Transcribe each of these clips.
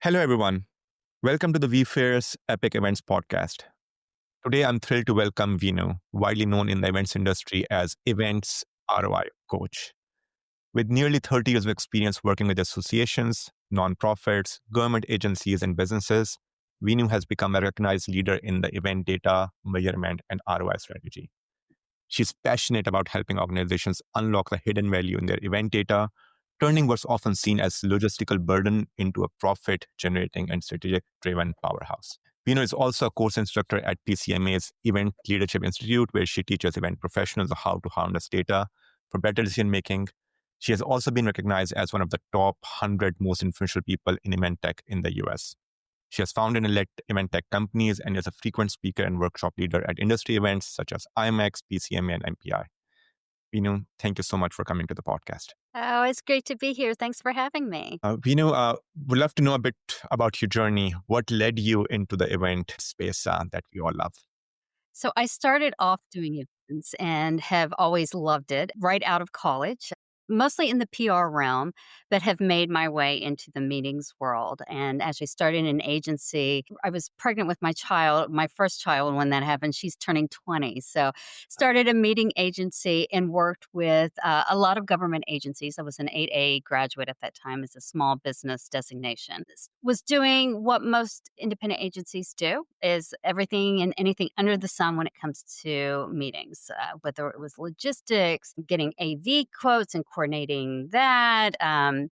Hello, everyone. Welcome to the vFairs Epic Events podcast. Today, I'm thrilled to welcome Vinnu, widely known in the events industry as Events ROI Coach. With nearly 30 years of experience working with associations, nonprofits, government agencies, and businesses, Vinnu has become a recognized leader in the event data, measurement, and ROI strategy. She's passionate about helping organizations unlock the hidden value in their event data, turning what's often seen as logistical burden into a profit-generating and strategic-driven powerhouse. Vinnu is also a course instructor at PCMA's Event Leadership Institute, where she teaches event professionals how to harness data for better decision-making. She has also been recognized as one of the top 100 most influential people in event tech in the US. She has founded and led event tech companies and is a frequent speaker and workshop leader at industry events such as IMEX, PCMA, and MPI. Vinnu, thank you so much for coming to the podcast. Oh, it's great to be here. Thanks for having me. Vinnu, would love to know a bit about your journey. What led you into the event space that we all love? So I started off doing events and have always loved it right out of college, mostly in the PR realm, but have made my way into the meetings world. And actually started in an agency. I was pregnant with my first child when that happened. She's turning 20. So started a meeting agency and worked with a lot of government agencies. I was an 8A graduate at that time as a small business designation. Was doing what most independent agencies do, is everything and anything under the sun when it comes to meetings, whether it was logistics, getting AV quotes and coordinating that,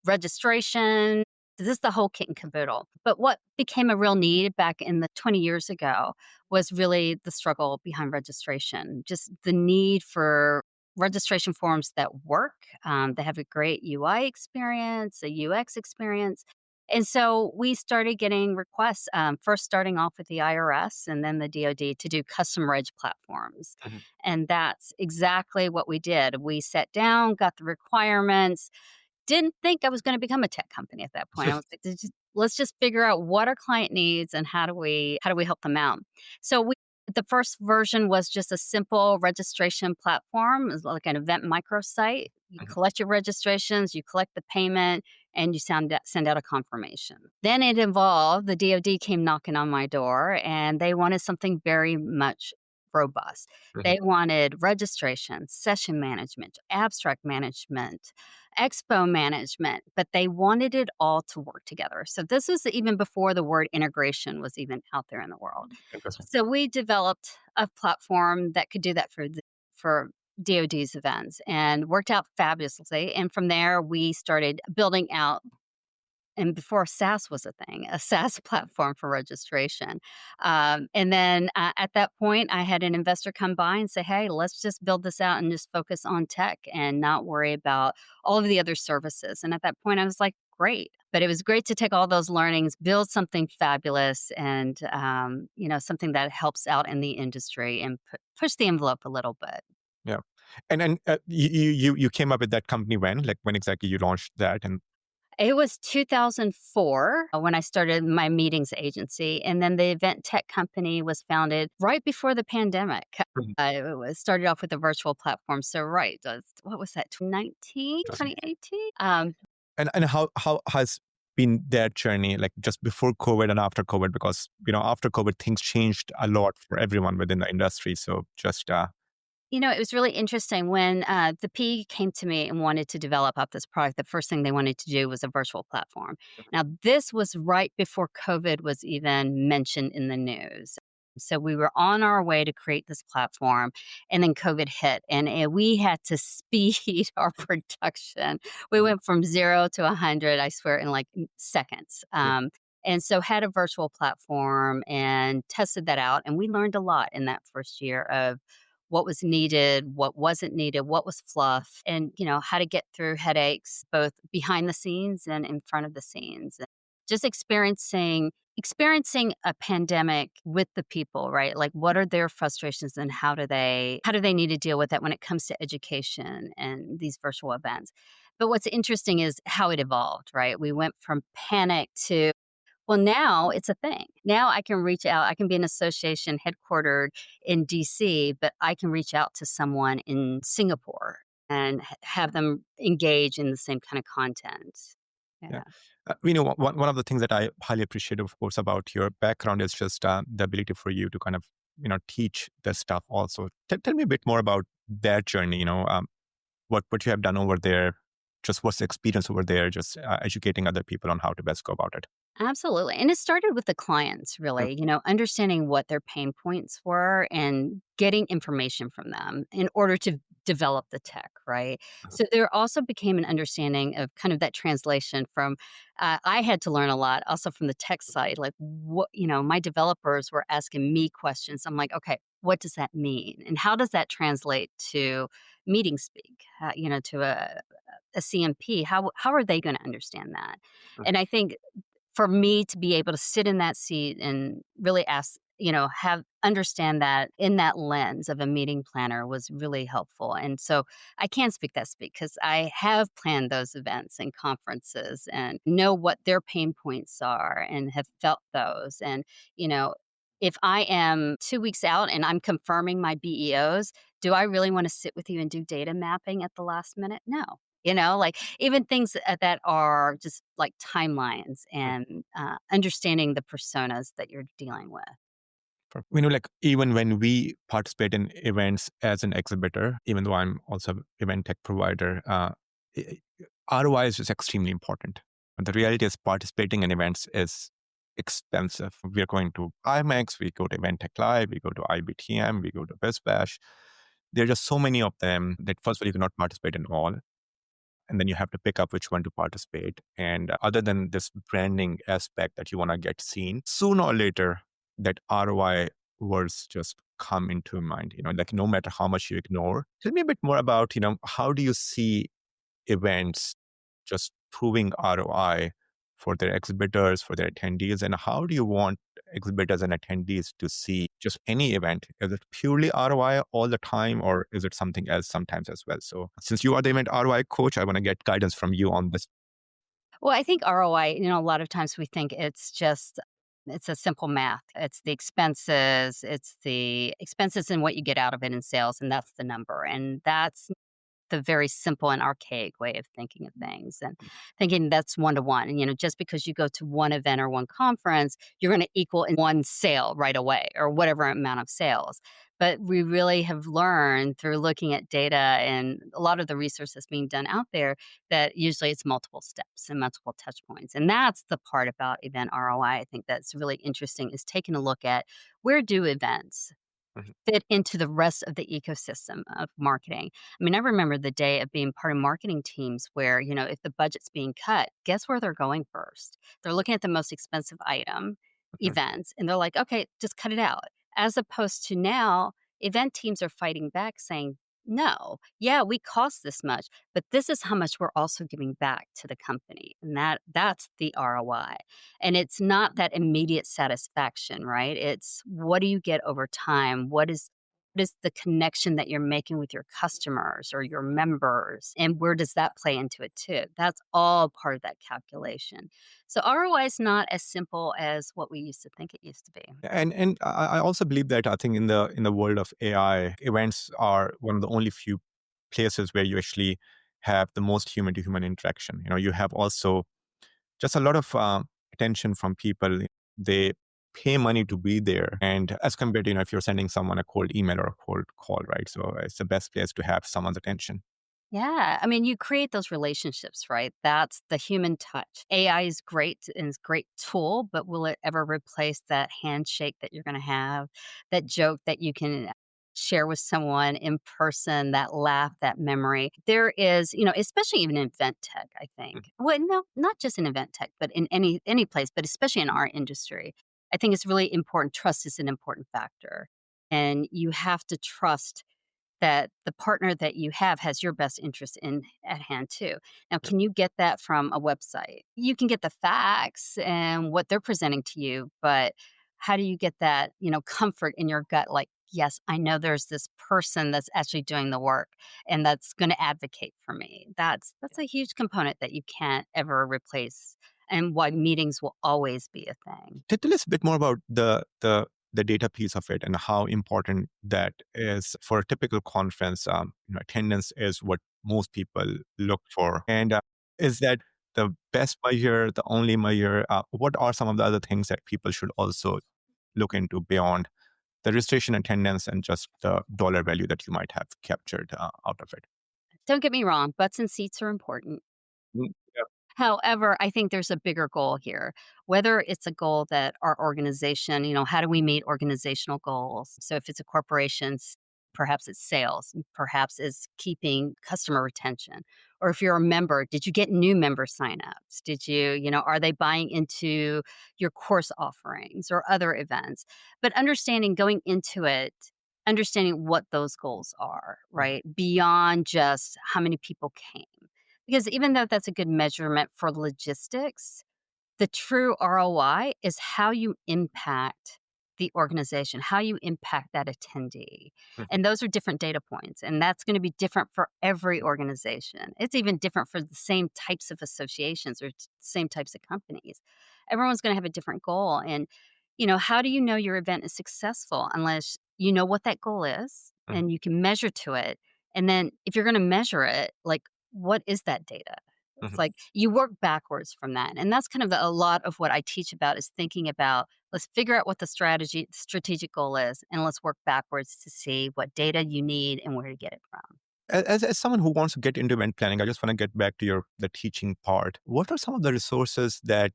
registration. This is the whole kit and caboodle. But what became a real need back in the 20 years ago was really the struggle behind registration, just the need for registration forms that work, that have a great UI experience, a UX experience. And so we started getting requests, first starting off with the IRS and then the DoD to do custom reg platforms. Mhm. And that's exactly what we did. We sat down, got the requirements, didn't think I was going to become a tech company at that point. I was like, let's just figure out what our client needs and how do we help them out. So the first version was just a simple registration platform. It was like an event microsite. You Mhm. collect your registrations, you collect the payment, and you send out a confirmation. Then it evolved. The DoD came knocking on my door, and they wanted something very much robust. Mhm. They wanted registration, session management, abstract management, expo management, but they wanted it all to work together. So this was even before the word integration was even out there in the world. Interesting. So we developed a platform that could do that for DoD's events and worked out fabulously. And from there, we started building out. And before SaaS was a thing, a SaaS platform for registration. And then at that point, I had an investor come by and say, hey, let's just build this out and just focus on tech and not worry about all of the other services. And at that point, I was like, great. But it was great to take all those learnings, build something fabulous and, something that helps out in the industry and push the envelope a little bit. Yeah. And you came up with that company when? Like when exactly you launched that? And It was 2004 when I started my meetings agency, and then the event tech company was founded right before the pandemic. Mhm. Started off with a virtual platform. So, right, what was that, 2019, Interesting. 2018? And how has been that journey, like just before COVID and after COVID? Because after COVID, things changed a lot for everyone within the industry. So just It was really interesting when the P came to me and wanted to develop up this product. The first thing they wanted to do was a virtual platform. Now, this was right before COVID was even mentioned in the news. So we were on our way to create this platform, and then COVID hit, and we had to speed our production. We went from 0 to 100, I swear, in like seconds. And so had a virtual platform and tested that out, and we learned a lot in that first year of what was needed, what wasn't needed, what was fluff, and how to get through headaches both behind the scenes and in front of the scenes. Just experiencing a pandemic with the people, right? Like what are their frustrations and how do they need to deal with that when it comes to education and these virtual events. But what's interesting is how it evolved, right? We went from panic to, well, now it's a thing. Now I can reach out. I can be an association headquartered in DC, but I can reach out to someone in Singapore and have them engage in the same kind of content. Yeah. Yeah. One of the things that I highly appreciate, of course, about your background is just the ability for you to kind of, teach this stuff also. Tell me a bit more about that journey, what you have done over there, just what's the experience over there, just educating other people on how to best go about it. Absolutely. And it started with the clients, Mm, really, understanding what their pain points were and getting information from them in order to develop the tech, right? So there also became an understanding of kind of that translation from, I had to learn a lot also from the tech side. Like, my developers were asking me questions. I'm like, okay, what does that mean? And how does that translate to meeting speak, to a CMP? How are they going to understand that? mm, And I think for me to be able to sit in that seat and really ask, have understand that in that lens of a meeting planner was really helpful. And so I can speak because I have planned those events and conferences and know what their pain points are and have felt those. And, you know, if I am 2 weeks out and I'm confirming my BEOs, do I really want to sit with you and do data mapping at the last minute? No. Like even things that are just like timelines mm. and understanding the personas that you're dealing with. Like even when we participate in events as an exhibitor, even though I'm also an event tech provider, i- ROI is just extremely important. And the reality is participating in events is expensive. We are going to IMAX, we go to Event Tech Live, we go to IBTM, we go to Best Bash. There are just so many of them that first of all, you cannot participate in all. And then you have to pick up which one to participate. And other than this branding aspect that you want to get seen, sooner or later, that ROI words just come into your mind, like no matter how much you ignore. Tell me a bit more about, how do you see events just proving ROI for their exhibitors, for their attendees, and how do you want exhibitors and attendees to see just any event? Is it purely ROI all the time, or is it something else sometimes as well? So, since you are the event ROI coach, I want to get guidance from you on this. Well, I think ROI, a lot of times we think it's a simple math. It's the expenses and what you get out of it in sales, and that's the number. And that's the very simple and archaic way of thinking of things and thinking that's one to one. And, just because you go to one event or one conference, you're going to equal in one sale right away or whatever amount of sales. But we really have learned through looking at data and a lot of the research that's being done out there that usually it's multiple steps and multiple touch points. And that's the part about event ROI I think that's really interesting is taking a look at where do events Mhm. fit into the rest of the ecosystem of marketing. I mean, I remember the day of being part of marketing teams where, if the budget's being cut, guess where they're going first? They're looking at the most expensive item, Mhm. events, and they're like, okay, just cut it out. As opposed to now, event teams are fighting back saying, no, yeah, we cost this much, but this is how much we're also giving back to the company. And that's the ROI. And it's not that immediate satisfaction, right? It's what do you get over time? What is the connection that you're making with your customers or your members? And where does that play into it too? That's all part of that calculation. So ROI is not as simple as what we used to think it used to be. And I also believe that I think in the world of AI, events are one of the only few places where you actually have the most human to human interaction. You have also just a lot of attention from people. They pay money to be there. And as compared to, if you're sending someone a cold email or a cold call, right? So it's the best place to have someone's attention. Yeah. I mean, you create those relationships, right? That's the human touch. AI is great and it's a great tool, but will it ever replace that handshake that you're going to have, that joke that you can share with someone in person, that laugh, that memory? There is, especially even in event tech, I think. Well, no, not just in event tech, but in any place, but especially in our industry. I think it's really important. Trust is an important factor. And you have to trust that the partner that you have has your best interest in at hand too. Now, can you get that from a website? You can get the facts and what they're presenting to you, but how do you get that, comfort in your gut like, yes, I know there's this person that's actually doing the work and that's going to advocate for me. That's a huge component that you can't ever replace and why meetings will always be a thing. Tell us a bit more about the data piece of it and how important that is for a typical conference. Attendance is what most people look for, and is that the best measure, the only measure? What are some of the other things that people should also look into beyond the registration attendance and just the dollar value that you might have captured out of it? Don't get me wrong, butts and seats are important. Mm, yeah. However, I think there's a bigger goal here. Whether it's a goal that our organization, how do we meet organizational goals? So if it's a corporation, perhaps it's sales, perhaps it's keeping customer retention. Or if you're a member, did you get new member signups? Are they buying into your course offerings or other events? But understanding going into it, understanding what those goals are, Mhm, right? Beyond just how many people came, because even though that's a good measurement for logistics, the true ROI is how you impact the organization, how you impact that attendee. mhm, And those are different data points. And that's going to be different for every organization. It's even different for the same types of associations or same types of companies. Everyone's going to have a different goal. And, how do you know your event is successful unless you know what that goal is mhm, and you can measure to it? And then if you're going to measure it, like, what is that data? It's mhm. like you work backwards from that. And that's kind of a lot of what I teach about is thinking about, let's figure out what the strategic goal is, and let's work backwards to see what data you need and where to get it from. As someone who wants to get into event planning, I just want to get back to the teaching part. What are some of the resources that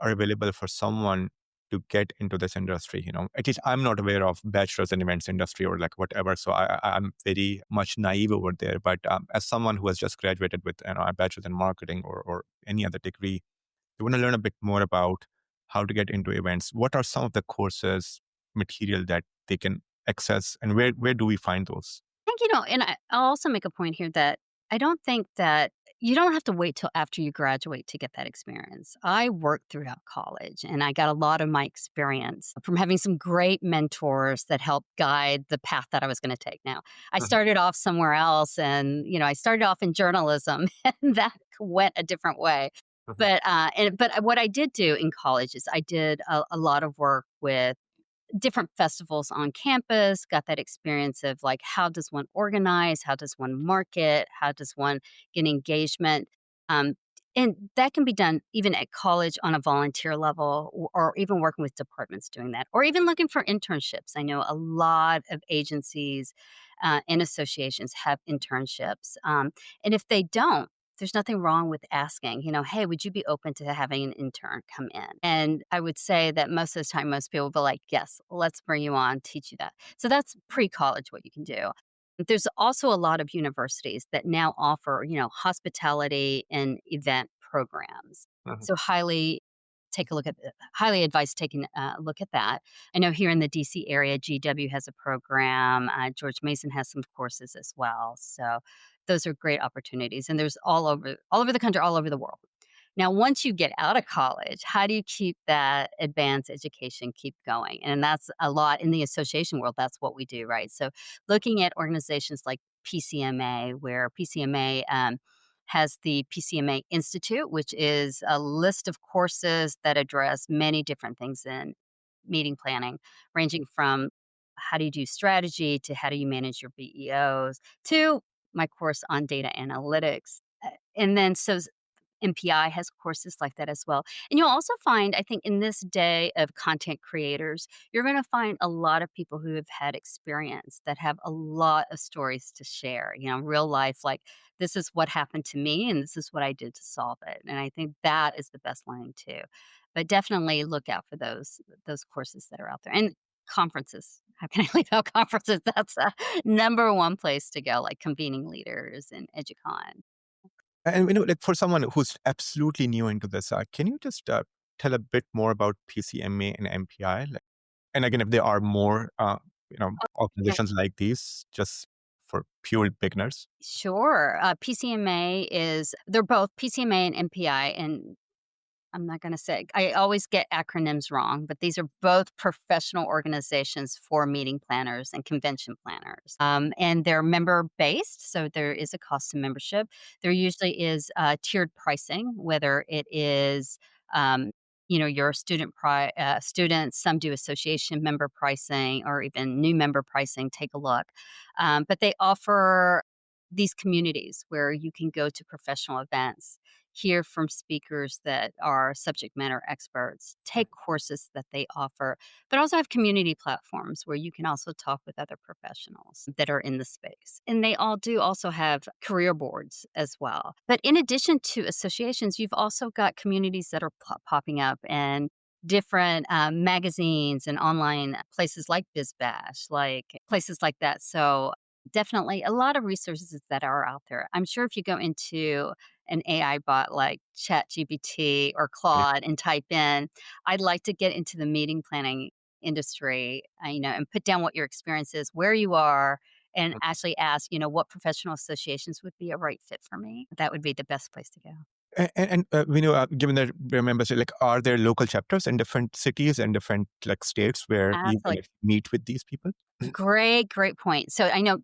are available for someone to get into this industry? At least I'm not aware of bachelor's in events industry or like whatever. So I'm very much naive over there. But as someone who has just graduated with a bachelor's in marketing or any other degree, you want to learn a bit more about how to get into events. What are some of the courses material that they can access, and where do we find those? I think, and I'll also make a point here that I don't think that you don't have to wait till after you graduate to get that experience. I worked throughout college and I got a lot of my experience from having some great mentors that helped guide the path that I was going to take. Now, I Mhm, started off somewhere else and, I started off in journalism and that went a different way. mhm, But what I did do in college is I did a lot of work with different festivals on campus, got that experience of like, how does one organize? How does one market? How does one get engagement? Um, and that can be done even at college on a volunteer level, or even working with departments doing that, or even looking for internships. I know a lot of agencies and associations have internships. And if they don't, there's nothing wrong with asking, hey, would you be open to having an intern come in? And I would say that most of the time, most people will be like, yes, let's bring you on, teach you that. So that's pre college what you can do. There's also a lot of universities that now offer, hospitality and event programs. mhm. So highly advise taking a look at that. I know here in the DC area, GW has a program. George Mason has some courses as well. So those are great opportunities, and there's all over the country, all over the world. Now, once you get out of college, how do you keep that advanced education keep going? And that's a lot in the association world. That's what we do, right? So, looking at organizations like PCMA, where PCMA has the PCMA Institute, which is a list of courses that address many different things in meeting planning, ranging from how do you do strategy to how do you manage your BEOs to my course on data analytics. And then MPI has courses like that as well. And you'll also find, I think, in this day of content creators, you're going to find a lot of people who have had experience that have a lot of stories to share, real life, like this is what happened to me and this is what I did to solve it. And I think that is the best learning too. But definitely look out for those courses that are out there. And conferences. How can I leave out conferences? That's a number one place to go, like convening leaders and EduCon. And like for someone who's absolutely new into this, can you just tell a bit more about PCMA and MPI? Like, and again, if there are more, organizations like these, just for pure beginners. Sure. They're both PCMA and MPI, and I'm not going to say, I always get acronyms wrong, but these are both professional organizations for meeting planners and convention planners. And they're member based, so there is a cost to membership. There usually is tiered pricing, whether it is, your students, some do association member pricing or even new member pricing. Take a look. But they offer these communities where you can go to professional events. hear from speakers that are subject matter experts, take courses that they offer, but also have community platforms where you can also talk with other professionals that are in the space. And they all do also have career boards as well. But in addition to associations, you've also got communities that are popping up and different magazines and online places like BizBash, like places like that. So definitely a lot of resources that are out there. I'm sure if you go into an AI bot like ChatGPT or Yeah. Claude and type in, I'd like to get into the meeting planning industry, and put down what your experience is, where you are, and actually ask, what professional associations would be a right fit for me. That would be the best place to go. And we know, given that we're members, like, are there local chapters in different cities and different like states where you can Absolutely. like, meet with these people? Great point. So I know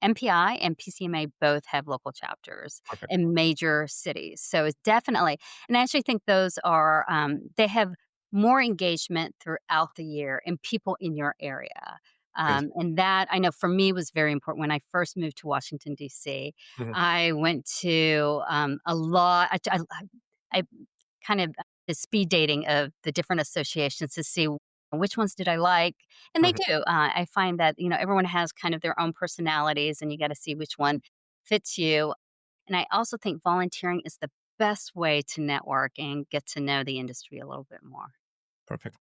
MPI and PCMA both have local chapters Perfect. in major cities. So it's definitely, and I actually think those are, they have more engagement throughout the year and people in your area. Yes. And that I know for me was very important. When I first moved to Washington, D.C., Mhm. I went to a lot, I kind of the speed dating of the different associations to see which ones did I like? And they Mhm. do. I find that, everyone has kind of their own personalities and you got to see which one fits you. And I also think volunteering is the best way to network and get to know the industry a little bit more. Perfect.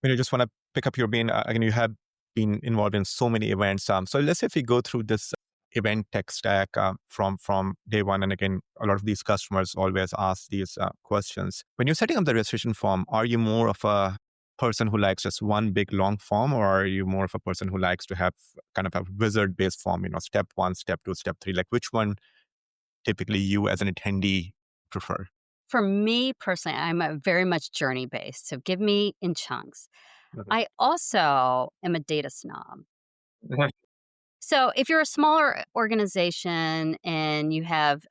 Just want to pick up your brain. Again, you have been involved in so many events. So let's say if we go through this event tech stack from day one, and again, a lot of these customers always ask these questions. When you're setting up the registration form, are you more of a person who likes just one big long form, or are you more of a person who likes to have kind of a wizard-based form? Step one, step two, step three. Like, which one typically you as an attendee prefer? For me personally, I'm a very much journey based. So give me in chunks. Mhm. I also am a data snob. Mhm. So if you're a smaller organization and you have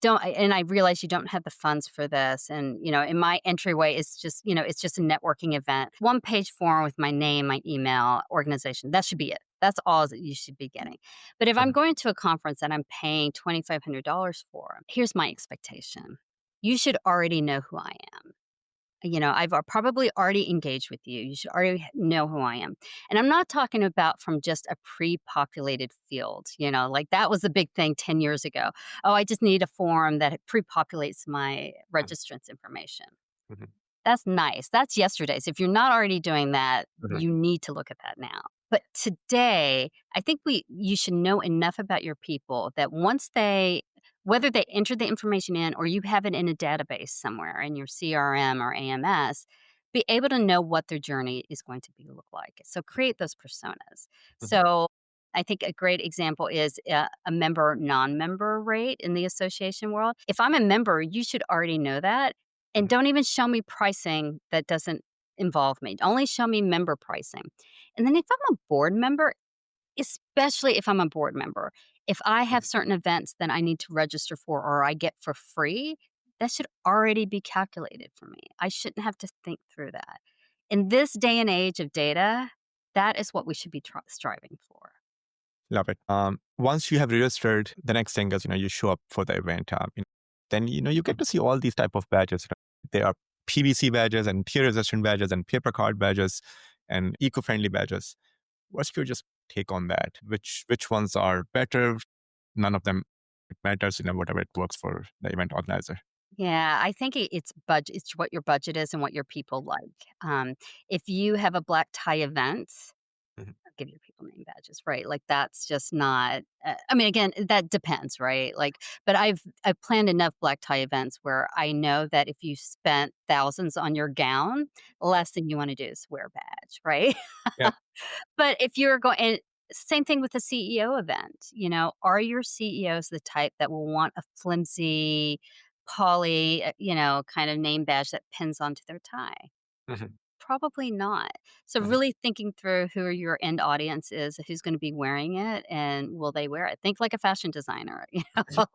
don't and I realize you don't have the funds for this, and in my entryway it's just a networking event. One page form with my name, my email, organization. That should be it. That's all that you should be getting. But if I'm going to a conference that I'm paying $2,500 for, here's my expectation. You should already know who I am. I've probably already engaged with you. You should already know who I am. And I'm not talking about from just a pre populated field, like that was the big thing 10 years ago. Oh, I just need a form that pre populates my registrant's information. Mhm. That's nice. That's yesterday's. If you're not already doing that, Mhm. you need to look at that now. But today, I think you should know enough about your people that once whether they enter the information in or you have it in a database somewhere in your CRM or AMS, be able to know what their journey is going to look like. So create those personas. Mhm. So I think a great example is a member non-member rate in the association world. If I'm a member, you should already know that, and Mhm. don't even show me pricing that doesn't involve me. Only show me member pricing. And then if I'm a board member, especially if I'm a board member, if I have Mhm. certain events that I need to register for or I get for free, that should already be calculated for me. I shouldn't have to think through that. In this day and age of data, that is what we should be striving for. Love it. Once you have registered, the next thing is, you show up for the event. Then, you get to see all these type of badges. There are PVC badges and peer resistant badges and paper card badges and eco-friendly badges. What's your just take on that? Which ones are better? None of them matters, whatever it works for the event organizer. Yeah, I think it's budget. It's what your budget is and what your people like. If you have a black tie event, Mhm. give your people name badges, right? Like that's just not. I mean, again, that depends, right? Like, but I've planned enough black tie events where I know that if you spent thousands on your gown, the last thing you want to do is wear a badge, right? Yeah. But if you're going, and same thing with the CEO event, are your CEOs the type that will want a flimsy, poly, kind of name badge that pins onto their tie? Mhm. Probably not. So Mhm. really thinking through who your end audience is, who's going to be wearing it, and will they wear it? Think like a fashion designer.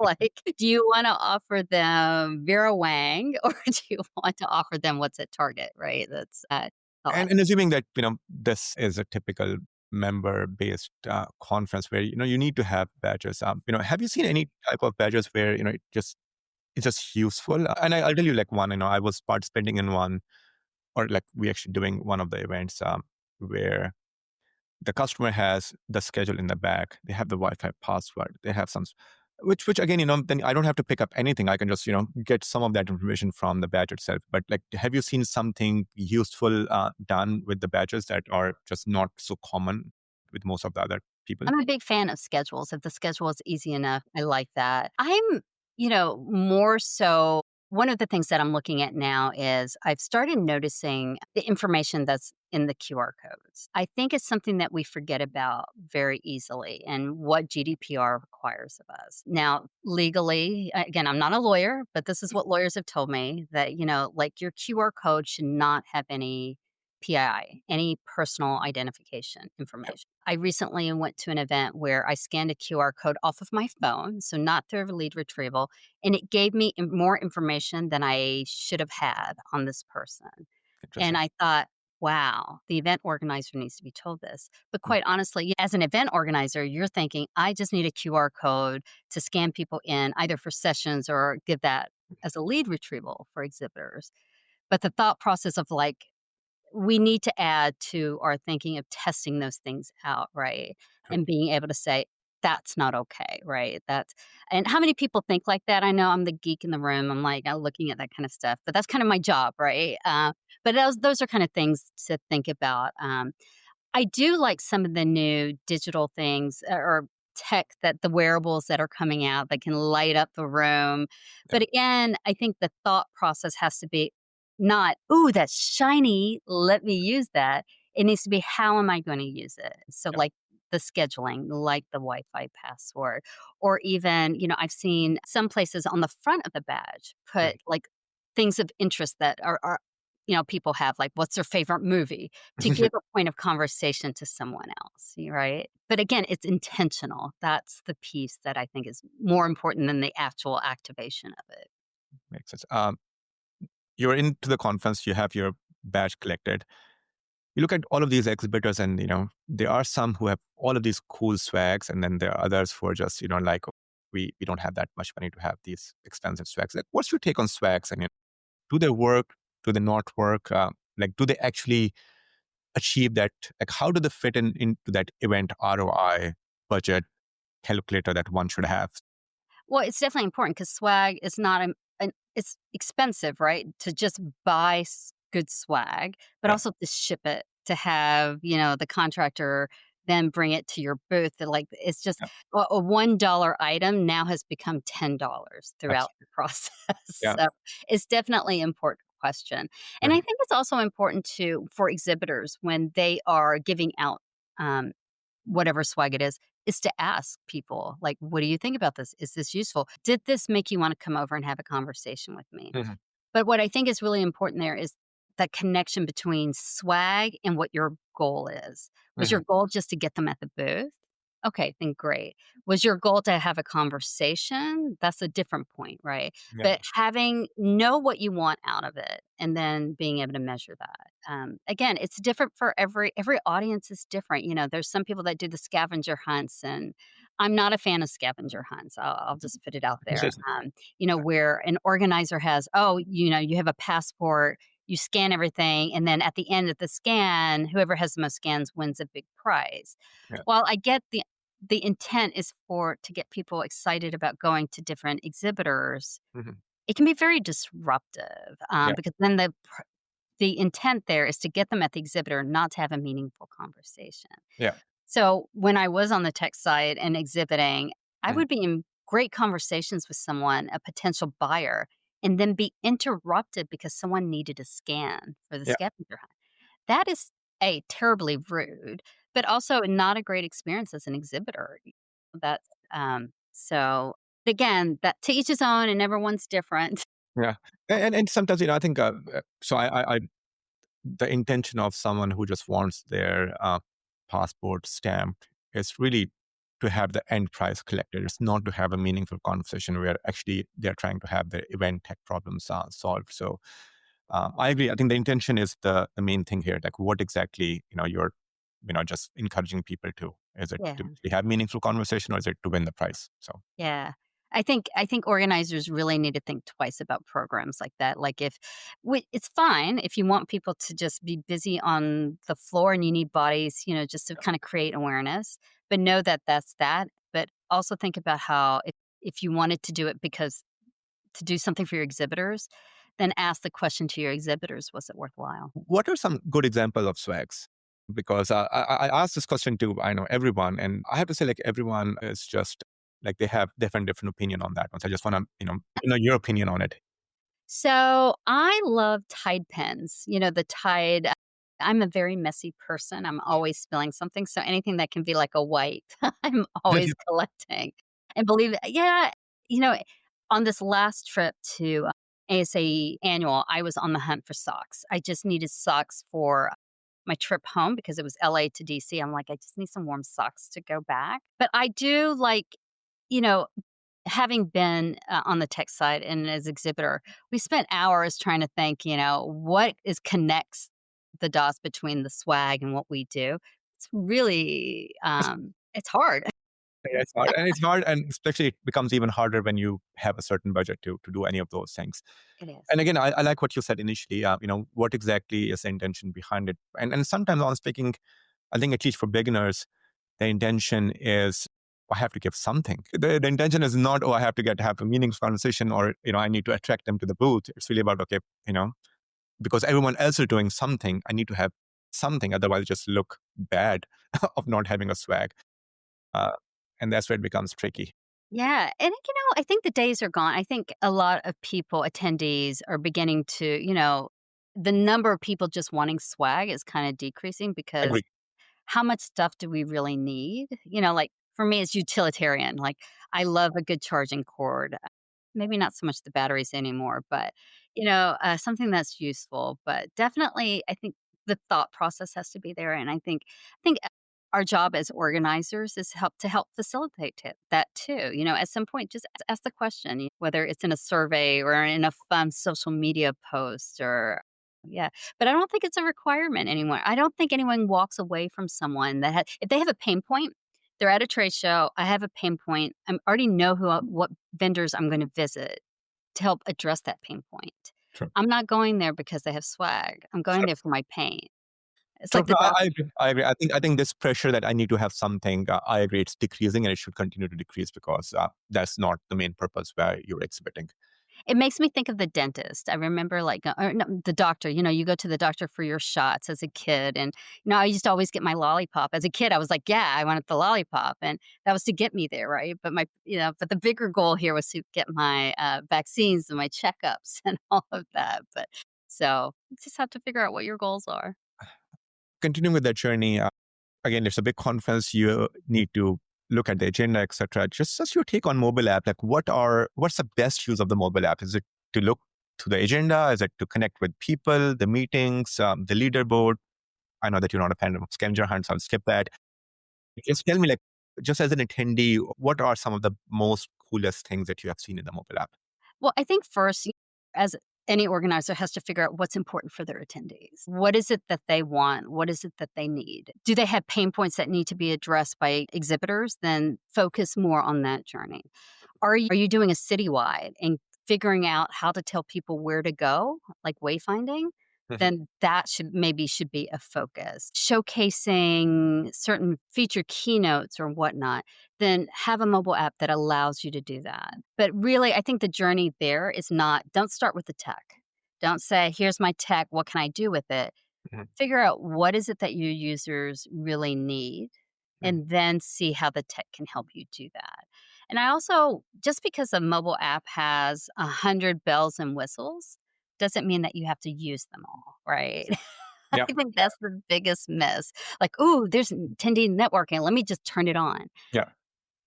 Like, do you want to offer them Vera Wang or do you want to offer them what's at Target? Right. That's thought. And assuming that, this is a typical member-based conference where, you need to have badges. Have you seen any type of badges where, it just it's just useful. And I'll tell you like one, I was participating in one, or like we actually doing one of the events where the customer has the schedule in the back. They have the Wi-Fi password. They have some, which again, then I don't have to pick up anything. I can just, get some of that information from the badge itself. But like, have you seen something useful done with the badges that are just not so common with most of the other people? I'm a big fan of schedules. If the schedule is easy enough, I like that. More so one of the things that I'm looking at now is I've started noticing the information that's in the QR codes. I think it's something that we forget about very easily and what GDPR requires of us. Now, legally, again, I'm not a lawyer, but this is what lawyers have told me that, like your QR code should not have any PII, any personal identification Yep. information. I recently went to an event where I scanned a QR code off of my phone, so not through a lead retrieval, and it gave me more information than I should have had on this person. And Interesting. I thought, wow, the event organizer needs to be told this. But Mm, quite honestly, as an event organizer, you're thinking, I just need a QR code to scan people in either for sessions or give that as a lead retrieval for exhibitors. But the thought process of like, we need to add to our thinking of testing those things out, right? true. And being able to say, that's not okay, right? And how many people think like that? I know I'm the geek in the room. I'm like, looking at that kind of stuff, but that's kind of my job, right? But those are kind of things to think about. I do like some of the new digital things or tech that the wearables that are coming out that can light up the room. Yeah. But again, I think the thought process has to be not, "Ooh, that's shiny, let me use that." It needs to be, "How am I gonna use it?" So, Yep. like the scheduling, like the Wi-Fi password, or even, I've seen some places on the front of the badge Mhm. put, like, things of interest that are people have, like, what's their favorite movie? To give a point of conversation to someone else, right? But again, it's intentional. That's the piece that I think is more important than the actual activation of it. Makes sense. You're into the conference, you have your badge collected. You look at all of these exhibitors, and there are some who have all of these cool swags, and then there are others who are just like, we don't have that much money to have these expensive swags. Like, what's your take on swags? And do they work? Do they not work? Like, do they actually achieve that? Like, how do they fit into that event ROI budget calculator that one should have? Well, it's definitely important because swag is not it's expensive, right? To just buy good swag, but Yeah. also to ship it, to have, the contractor then bring it to your booth. Like, it's just Yeah. a $1 item now has become $10 throughout Absolutely. the process. Yeah. So it's definitely an important question. And I Mhm. think it's also important for exhibitors when they are giving out um, whatever swag it is to ask people, like, "What do you think about this? Is this useful? Did this make you wanna come over and have a conversation with me?" Mhm. But what I think is really important there is that connection between swag and what your goal is. Was Mhm. your goal just to get them at the booth? Okay, then great. Was your goal to have a conversation? That's a different point, right? Yeah. But having know what you want out of it and then being able to measure that. Again, it's different for every audience is different. There's some people that do the scavenger hunts, and I'm not a fan of scavenger hunts. I'll just put it out there. Where an organizer has, oh, you have a passport, you scan everything, and then at the end of the scan, whoever has the most scans wins a big prize. Yeah. While I get the intent is for to get people excited about going to different exhibitors, Mhm. it can be very disruptive, Yeah. because then the intent there is to get them at the exhibitor, not to have a meaningful conversation. Yeah. So when I was on the tech side and exhibiting, I Mhm. would be in great conversations with someone, a potential buyer, and then be interrupted because someone needed a scan for the Yeah. scavenger hunt. That is terribly rude, but also not a great experience as an exhibitor. That's so again, that to each his own, and everyone's different. Yeah. And sometimes, I think, so I the intention of someone who just wants their passport stamped is really to have the end price collected. It's not to have a meaningful conversation where actually they're trying to have their event tech problems solved. So I agree. I think the intention is the main thing here. Like, what exactly you're just encouraging people to. Is it Yeah. to have meaningful conversation, or is it to win the prize? So Yeah. I think organizers really need to think twice about programs like that. Like it's fine if you want people to just be busy on the floor and you need bodies, just to kind of create awareness, but know that that's that. But also think about how if you wanted to do it because to do something for your exhibitors, then ask the question to your exhibitors, was it worthwhile? What are some good examples of swags? Because I asked this question to I know everyone, and I have to say, like everyone is just like they have different opinion on that one. So I just want to know your opinion on it. So I love Tide pens. The Tide. I'm a very messy person. I'm always spilling something. So anything that can be like a wipe, I'm always collecting. And believe it, yeah, you know, on this last trip to ASAE annual, I was on the hunt for socks. I just needed socks for my trip home because it was LA to DC. I'm like, I just need some warm socks to go back. But I do like, you know, having been, on the tech side and as exhibitor, we spent hours trying to think, what is connects the dots between the swag and what we do. It's really, it's hard. Yeah, it's hard, and especially it becomes even harder when you have a certain budget to do any of those things. It is. And again, I like what you said initially. What exactly is the intention behind it? And sometimes, on speaking, I think at least for beginners, the intention is I have to give something. The intention is not I have to have a meaningful conversation or I need to attract them to the booth. It's really about okay, because everyone else is doing something, I need to have something. Otherwise, just look bad of not having a swag. Uh, and that's where it becomes tricky. Yeah, and, I think the days are gone. I think a lot of people, attendees, are beginning to, the number of people just wanting swag is kinda decreasing because Agree. how much stuff do we really need? Like for me, it's utilitarian. Like I love a good charging cord. Maybe not so much the batteries anymore, but something that's useful. But definitely, I think the thought process has to be there, and I think our job as organizers is help facilitate that too. At some point, just ask the question, whether it's in a survey or in a fun social media post or yeah, but I don't think it's a requirement anymore. I don't think anyone walks away from someone that if they have a pain point, they're at a trade show, I have a pain point, I already know what vendors I'm gonna visit to help address that pain point. True. I'm not going there because they have swag. I'm going Sure. there for my pain. It's True. like the I doctor. agree. I agree. I think this pressure that I need to have something. I agree. It's decreasing, and it should continue to decrease because that's not the main purpose where you're exhibiting. It makes me think of the dentist. I remember, like, or no, the doctor. You go to the doctor for your shots as a kid, and I used to always get my lollipop. As a kid, I was like, "Yeah, I wanted the lollipop," and that was to get me there, right? But the bigger goal here was to get my vaccines and my checkups and all of that. But so you just have to figure out what your goals are. Continuing with that journey, again, it's a big conference. You need to look at the agenda, etc. Just your take on mobile app. Like, what's the best use of the mobile app? Is it to look to the agenda? Is it to connect with people, the meetings, the leaderboard? I know that you're not a fan of scavenger hunts. I'll skip that. Just tell me, like, just as an attendee, what are some of the most coolest things that you have seen in the mobile app? Well, I think first, as any organizer has to figure out what's important for their attendees. What is it that they want? What is it that they need? Do they have pain points that need to be addressed by exhibitors? Then focus more on that journey. Are you doing a citywide and figuring out how to tell people where to go, like wayfinding? Mhm. Then that should be a focus. Showcasing certain feature keynotes or whatnot, then have a mobile app that allows you to do that. But really, I think the journey there is not, don't start with the tech. Don't say, here's my tech, what can I do with it? Mhm. Figure out what is it that your users really need Mhm. and then see how the tech can help you do that. And I also, just because a mobile app has 100 bells and whistles doesn't mean that you have to use them all, right? Yeah, I think that's the biggest miss. Like, "Ooh, there's attendee networking. Let me just turn it on." yeah,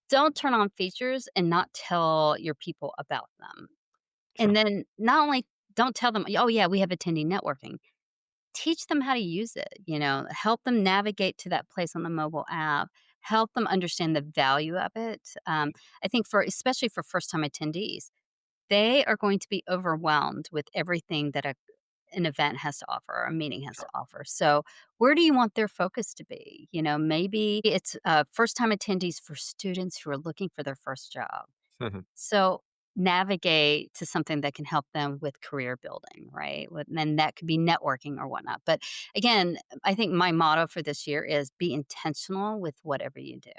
Don't turn on features and not tell your people about them. And sure. then not only don't tell them, "Oh, yeah, we have attendee networking." Teach them how to use it, help them navigate to that place on the mobile app, help them understand the value of it. I think especially for first-time attendees, they are going to be overwhelmed with everything that an event has to offer, or a meeting has to Sure. offer. So, where do you want their focus to be? Maybe it's first time attendees for students who are looking for their first job. Mhm. So navigate to something that can help them with career building, right? And that could be networking or whatnot. But again, I think my motto for this year is be intentional with whatever you do.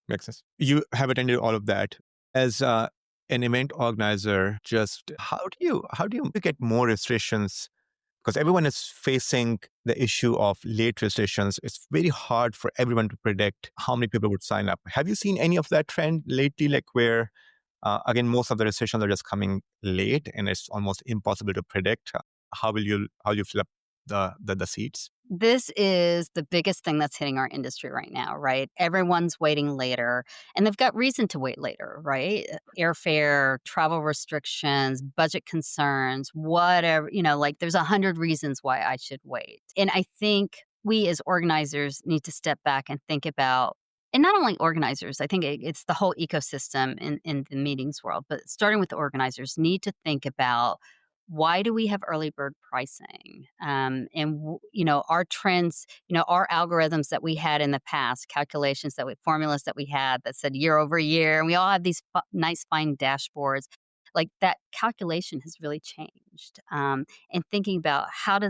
Makes sense. You have attended all of that. As an event organizer, just how do you get more registrations? Because everyone is facing the issue of late registrations. It's very hard for everyone to predict how many people would sign up. Have you seen any of that trend lately, like where again most of the registrations are just coming late and it's almost impossible to predict how you fill up the seats? This is the biggest thing that's hitting our industry right now, right? Everyone's waiting later, and they've got reason to wait later, right? Airfare, travel restrictions, budget concerns, whatever, like there's 100 reasons why I should wait. And I think we as organizers need to step back and think about, and not only organizers, I think it's the whole ecosystem in the meetings world, but starting with the organizers, need to think about why do we have early bird pricing? Our trends, our algorithms that we had in the past, formulas that we had that said year over year, and we all have these nice fine dashboards. Like that calculation has really changed. And thinking about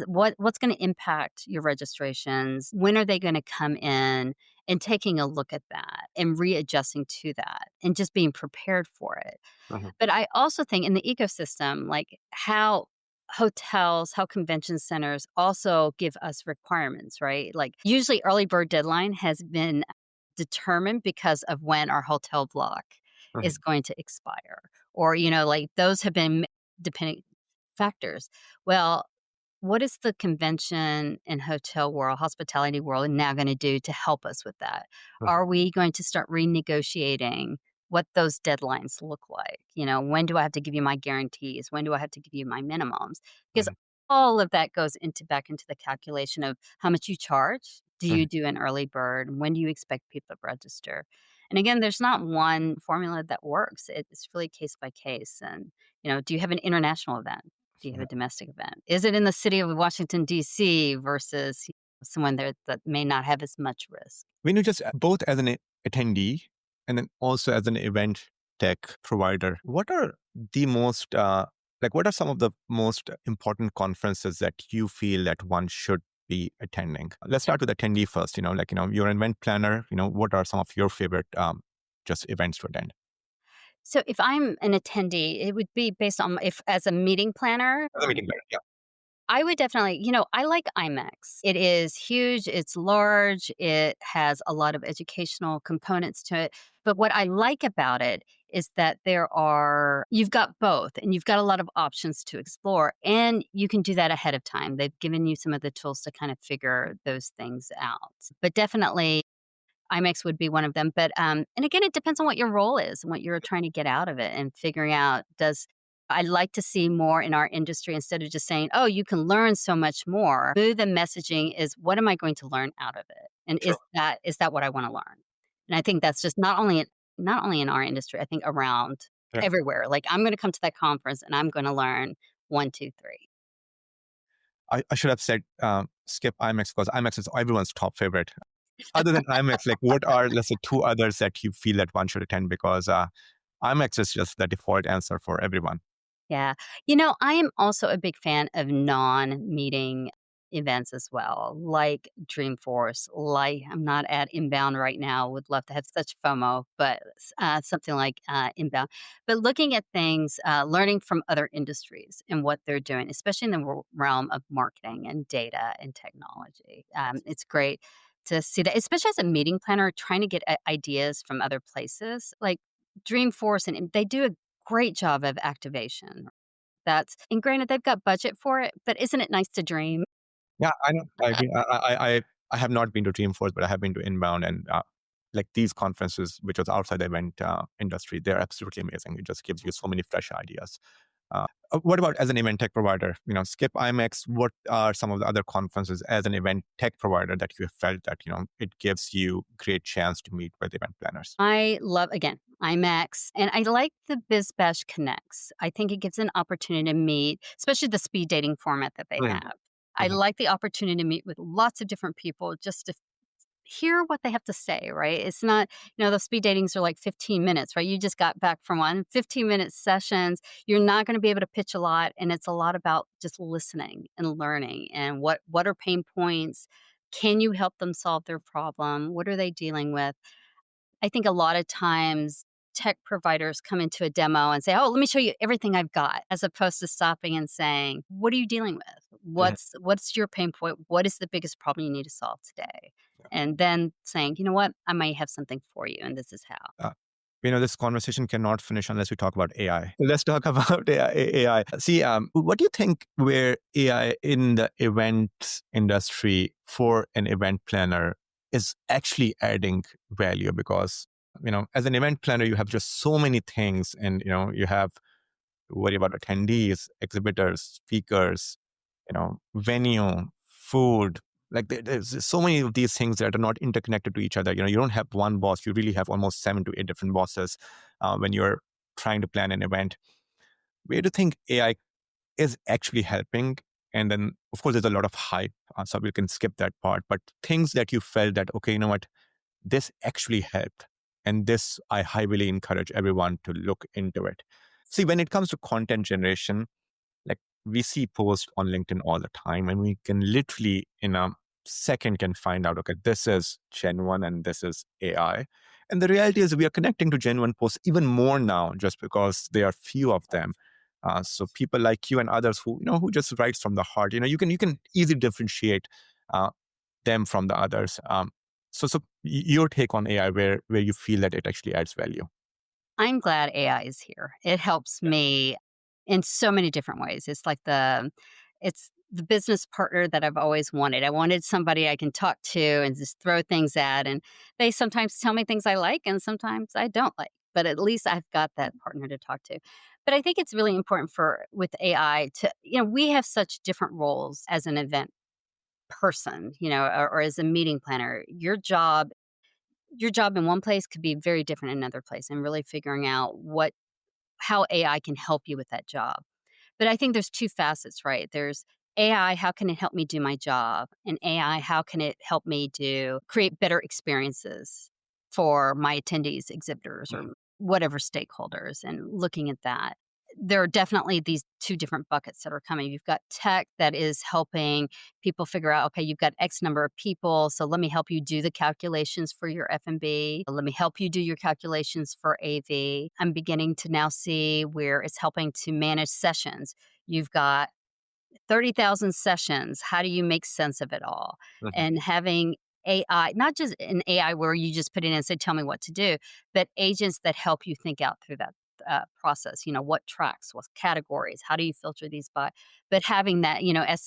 what's going to impact your registrations, when are they going to come in, and taking a look at that and readjusting to that, and just being prepared for it. Mhm. But I also think in the ecosystem, like how hotels, how convention centers also give us requirements, right? Like usually early bird deadline has been determined because of when our hotel block is Mhm. going to expire. Or, like those have been depending factors. Well, what is the convention and hotel world, hospitality world now going to do to help us with that? Mhm. Are we going to start renegotiating what those deadlines look like? When do I have to give you my guarantees? When do I have to give you my minimums? Because Mhm. all of that goes back into the calculation of how much you charge. Do you Mhm. do an early bird? When do you expect people to register? And again, there's not one formula that works. It's really case by case. And, do you have an international event? Do you have a domestic event? Is it in the city of Washington, D.C. versus someone there that may not have as much risk? When you just both as an attendee and then also as an event tech provider, what are the most what are some of the most important conferences that you feel that one should be attending? Let's start with attendee first. You're an event planner. What are some of your favorite just events to attend? So if I'm an attendee, it would be based on if as a meeting planner, As a meeting planner, yeah. I would definitely, I like IMAX. It is huge, it's large, it has a lot of educational components to it. But what I like about it is that you've got both and you've got a lot of options to explore and you can do that ahead of time. They've given you some of the tools to kind of figure those things out. But definitely IMAX would be one of them, but, and again, it depends on what your role is and what you're trying to get out of it and figuring out I'd like to see more in our industry instead of just saying, "Oh, you can learn so much more." The messaging is, "What am I going to learn out of it? And Sure. is that what I wanna learn?" And I think that's just not only in our industry, I think around Yeah. everywhere. Like, I'm gonna come to that conference and I'm gonna learn 1, 2, 3. I should have said skip IMAX because IMAX is everyone's top favorite. Other than IMAX, like what are, let's say, two others that you feel that one should attend? Because IMAX is just the default answer for everyone. Yeah. I am also a big fan of non-meeting events as well, like Dreamforce. Like, I'm not at Inbound right now, would love to have such FOMO, but something like Inbound. But looking at things, learning from other industries and what they're doing, especially in the realm of marketing and data and technology. It's great to see that, especially as a meeting planner, trying to get ideas from other places. Like Dreamforce, and they do a great job of activation. And granted, they've got budget for it, but isn't it nice to dream? Yeah, I know. I agree. I have not been to Dreamforce, but I have been to Inbound, and like these conferences, which was outside the event industry, they're absolutely amazing. It just gives you so many fresh ideas. What about as an event tech provider? Skip IMAX. What are some of the other conferences as an event tech provider that you have felt that it gives you great chance to meet with event planners? I love, again, IMAX, and I like the BizBash Connects. I think it gives an opportunity to meet, especially the speed dating format that they Mhm. have. I Mhm. like the opportunity to meet with lots of different people just to hear what they have to say, right? It's not, those speed datings are like 15 minutes, right? You just got back from one 15-minute sessions. You're not going to be able to pitch a lot. And it's a lot about just listening and learning and what are pain points? Can you help them solve their problem? What are they dealing with? I think a lot of times tech providers come into a demo and say, "Oh, let me show you everything I've got," as opposed to stopping and saying, "What are you dealing with? Mhm. What's your pain point? What is the biggest problem you need to solve today?" Yeah. And then saying, "You know what? I might have something for you, and this is how." Uh, this conversation cannot finish unless we talk about AI. Let's talk about AI. See, what do you think where AI in the events industry for an event planner is actually adding value? Because, as an event planner, you have just so many things and, you have to worry about attendees, exhibitors, speakers, venue, food. Like there's so many of these things that are not interconnected to each other. You don't have one boss. You really have almost 7 to 8 different bosses when you're trying to plan an event. Where do you think AI is actually helping? And then, of course, there's a lot of hype, so we can skip that part. But things that you felt that, okay, you know what, this actually helped, and this I highly encourage everyone to look into it. See, when it comes to content generation, like we see posts on LinkedIn all the time, and we can literally in a second can find out, okay, this is genuine and this is AI. And the reality is we are connecting to genuine posts even more now just because there are few of them. So people like you and others who just writes from the heart, you can easily differentiate uh, them from the others. So your take on AI, where you feel that it actually adds value. I'm glad AI is here. It helps Yeah. me in so many different ways. It's the business partner that I've always wanted. I wanted somebody I can talk to and just throw things at, and they sometimes tell me things I like and sometimes I don't like. But at least I've got that partner to talk to. But I think it's really important for with AI to, we have such different roles as an event person, or as a meeting planner. Your job in one place could be very different in another place, and really figuring out how AI can help you with that job. But I think there's 2 facets, right? There's AI, how can it help me do my job? And AI, how can it help me create better experiences for my attendees, exhibitors, or Mhm. whatever stakeholders, and looking at that. There are definitely these 2 different buckets that are coming. You've got tech that is helping people figure out, okay, you've got X number of people, so let me help you do the calculations for your F&B. Let me help you do your calculations for AV. I'm beginning to now see where it's helping to manage sessions. You've got 30,000 sessions. How do you make sense of it all? Mhm. And having AI, not just an AI where you just put it in and say, tell me what to do, but agents that help you think out through that process. What tracks, what categories, how do you filter these by? But having that,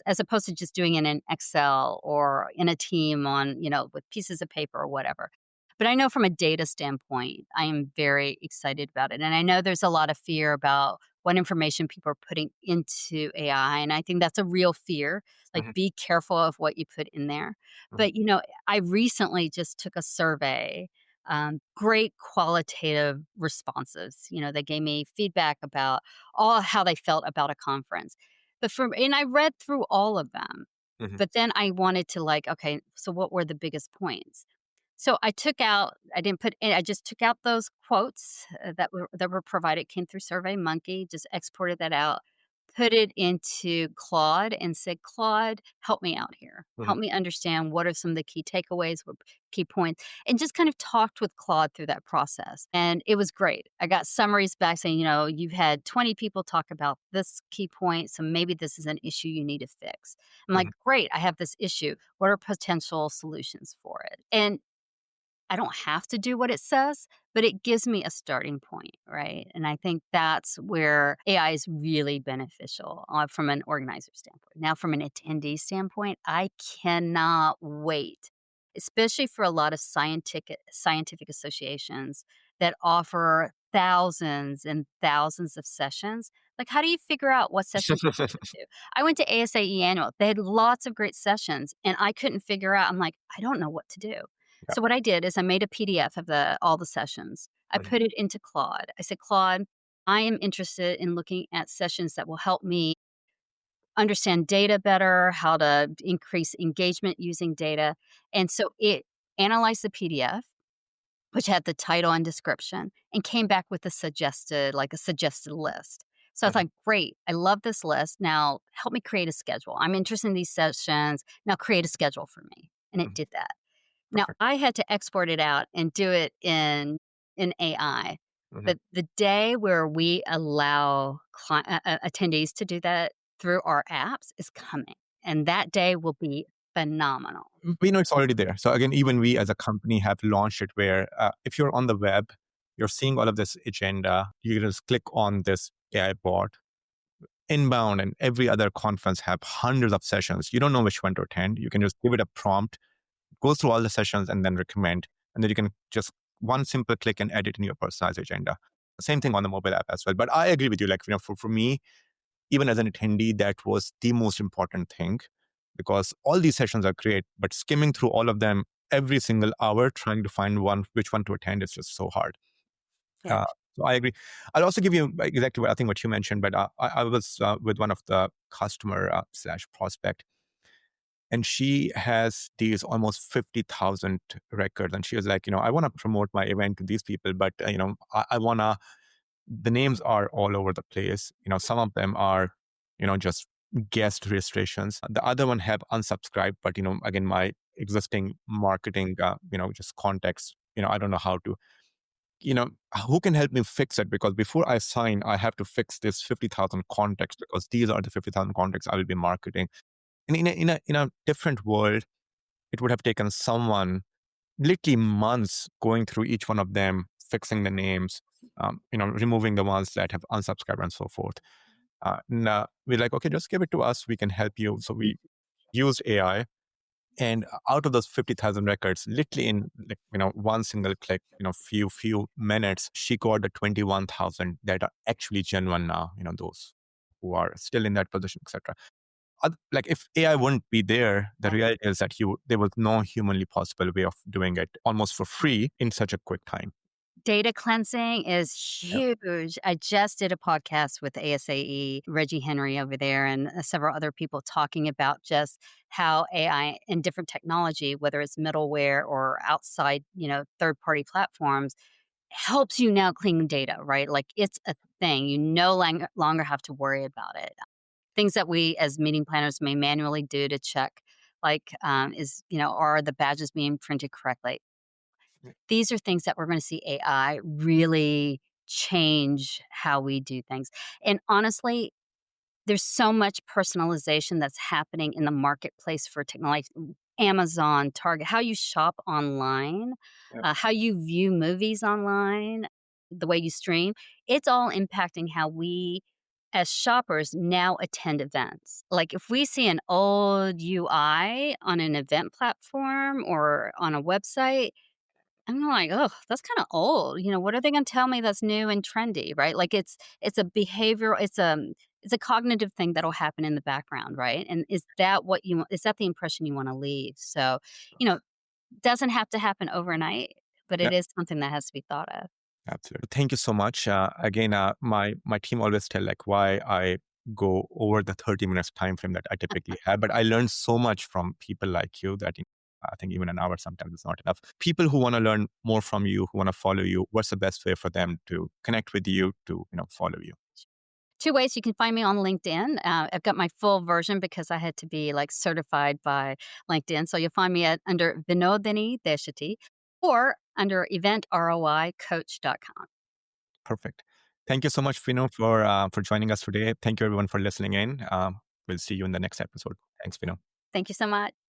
as opposed to just doing it in Excel or in a team on, with pieces of paper or whatever. But I know from a data standpoint, I am very excited about it. And I know there's a lot of fear about what information people are putting into AI. And I think that's a real fear. Like, Mhm. be careful of what you put in there. Mhm. But, I recently just took a survey, great qualitative responses. They gave me feedback about all how they felt about a conference. And I read through all of them. Mhm. But then I wanted to, like, okay, so what were the biggest points? So I didn't put in, I just took out those quotes that were provided, came through SurveyMonkey, just exported that out, put it into Claude and said, "Claude, help me out here. Mhm. Help me understand what are some of the key takeaways, what key points," and just kind of talked with Claude through that process. And it was great. I got summaries back saying, "You've had 20 people talk about this key point, so maybe this is an issue you need to fix." I'm like, Mhm. "Great, I have this issue. What are potential solutions for it?" And I don't have to do what it says, but it gives me a starting point, right? And I think that's where AI is really beneficial from an organizer standpoint. Now, from an attendee standpoint, I cannot wait, especially for a lot of scientific associations that offer thousands and thousands of sessions. Like, how do you figure out what sessions to put into? I went to ASAE annual. They had lots of great sessions, and I couldn't figure out. I'm like, I don't know what to do. Yeah. So what I did is I made a PDF of all the sessions. I Mhm. put it into Claude. I said, "Claude, I am interested in looking at sessions that will help me understand data better, how to increase engagement using data." And so it analyzed the PDF, which had the title and description, and came back with a suggested list. So I was Mhm. like, great, I love this list. Now help me create a schedule. I'm interested in these sessions. Now create a schedule for me. And it Mhm. did that. Now Perfect. I had to export it out and do it in AI. Mhm. But the day where we allow attendees to do that through our apps is coming. And that day will be phenomenal. We know it's already there. So again, even we as a company have launched it where if you're on the web, you're seeing all of this agenda, you can just click on this AI bot. Inbound and every other conference have hundreds of sessions. You don't know which one to attend. You can just give it a prompt, go through all the sessions and then recommend. And then you can just one simple click and edit in your personalized agenda. Same thing on the mobile app as well. But I agree with you. Like, for me, even as an attendee, that was the most important thing because all these sessions are great, but skimming through all of them every single hour, trying to find which one to attend is just so hard. Yeah. Uh, so I agree. I'll also give you exactly what I think what you mentioned, but I was with one of the customer slash prospect, and she has these almost 50,000 records, and she was like, I want to promote my event to these people, but I want to. The names are all over the place. Some of them are, just guest registrations. The other one have unsubscribed, but again, my existing marketing, just context. I don't know how to you know, who can help me fix it? Because before I sign, I have to fix this 50,000 contacts because these are the 50,000 contacts I will be marketing. And in a different world, it would have taken someone literally months going through each one of them, fixing the names, removing the ones that have unsubscribed and so forth. And we're like, okay, just give it to us. We can help you. So we used AI, and out of those 50,000 records, literally in one single click, few minutes, she got the 21,000 that are actually genuine now. Those who are still in that position, etc. Like if AI wouldn't be there, the reality is that there was no humanly possible way of doing it almost for free in such a quick time. Data cleansing is Yeah. huge. I just did a podcast with ASAE, Reggie Henry over there, and several other people talking about just how AI and different technology, whether it's middleware or outside, third party platforms, helps you now clean data, right? Like it's a thing. You no longer have to worry about it. Things that we as meeting planners may manually do to check, like, are the badges being printed correctly? These are things that we're gonna see AI really change how we do things. And honestly, there's so much personalization that's happening in the marketplace for technology. Amazon, Target, how you shop online, Yeah. how you view movies online, the way you stream, it's all impacting how we as shoppers now attend events. Like if we see an old UI on an event platform or on a website, I'm like, "Oh, that's kinda old." What are they gonna tell me that's new and trendy, right? Like, it's a behavioral it's a cognitive thing that'll happen in the background, right? And is that the impression you wanna leave? So, you know, doesn't have to happen overnight, but Yeah. it is something that has to be thought of. Absolutely. Thank you so much. Again, my team always tell like why I go over the 30 minutes time frame that I typically have, but I learned so much from people like you that I think even an hour sometimes is not enough. People who want to learn more from you, who want to follow you, what's the best way for them to connect with you, to follow you? 2 ways you can find me on LinkedIn. I've got my full version because I had to be, like, certified by LinkedIn, so you'll find me under Vinodhini Deshetty or under eventroicoach.com. Perfect. Thank you so much, Fino, for joining us today. Thank you everyone for listening in. We'll see you in the next episode. Thanks, Fino. Thank you so much.